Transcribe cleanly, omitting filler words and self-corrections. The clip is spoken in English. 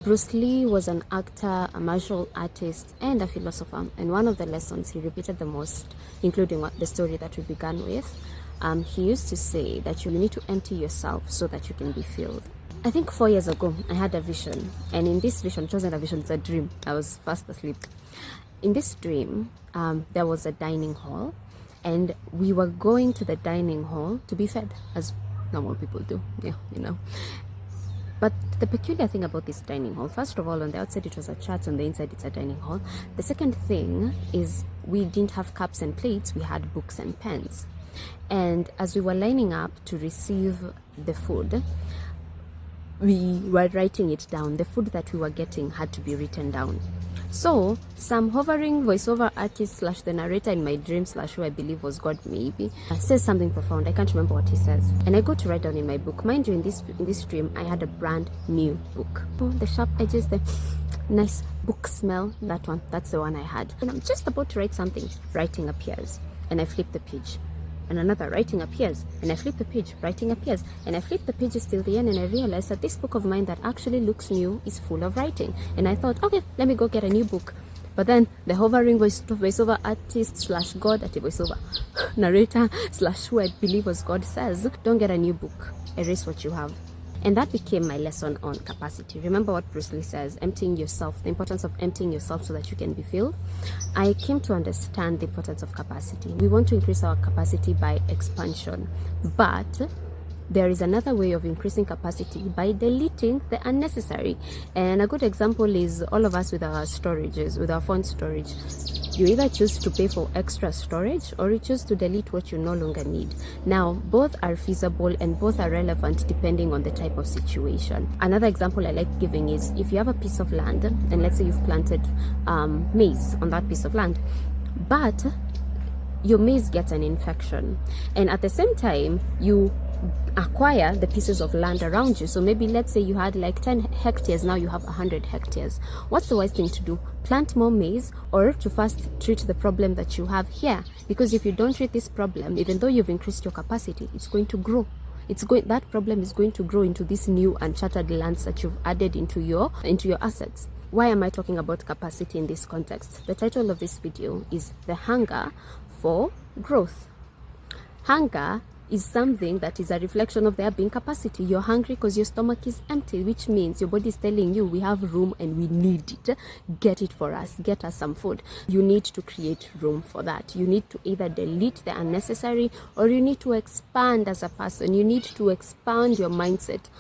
Bruce Lee was an actor, a martial artist, and a philosopher. And one of the lessons he repeated the most, including the story that we began with, he used to say that you need to empty yourself so that you can be filled. I think 4 years ago, I had a vision. And in this vision, it wasn't a vision, it's a dream. I was fast asleep. In this dream, there was a dining hall. And we were going to the dining hall to be fed, as normal people do. Yeah, you know. But the peculiar thing about this dining hall, first of all, on the outside it was a church, on the inside it's a dining hall. The second thing is we didn't have cups and plates, we had books and pens. And as we were lining up to receive the food, we were writing it down. The food that we were getting had to be written down. So some hovering voiceover artist slash the narrator in my dream slash who I believe was God maybe says something profound. I can't remember what he says, and I go to write down in my book. Mind you, in this dream I had a brand new book. Oh, the sharp edges, the nice book smell, that's the one I had. And I'm just about to write something, writing appears, and I flip the page, and another writing appears, and I flip the page, writing appears, and I flip the pages till the end, and I realize that this book of mine that actually looks new is full of writing. And I thought, okay, let me go get a new book. But then the hovering voiceover artist slash God at a voiceover narrator slash who I believe was God says, don't get a new book, erase what you have. And that became my lesson on capacity. Remember what Bruce Lee says, emptying yourself, the importance of emptying yourself so that you can be filled. I came to understand the importance of capacity. We want to increase our capacity by expansion, but there is another way of increasing capacity by deleting the unnecessary. And a good example is all of us with our storages, with our phone storage. You either choose to pay for extra storage or you choose to delete what you no longer need. Now, both are feasible and both are relevant depending on the type of situation. Another example I like giving is if you have a piece of land and let's say you've planted maize on that piece of land, but your maize gets an infection, and at the same time you acquire the pieces of land around you. So maybe let's say you had like 10 hectares, now you have 100 hectares. What's the wise thing to do? Plant more maize or to first treat the problem that you have here? Because if you don't treat this problem, even though you've increased your capacity, it's going to grow. That problem is going to grow into these new uncharted lands that you've added into your assets. Why am I talking about capacity in this context? The title of this video is The Hunger for Growth. Hunger is something that is a reflection of there being capacity. You're hungry because your stomach is empty, which means your body is telling you we have room and we need it. Get it for us. Get us some food. You need to create room for that. You need to either delete the unnecessary or you need to expand as a person. You need to expand your mindset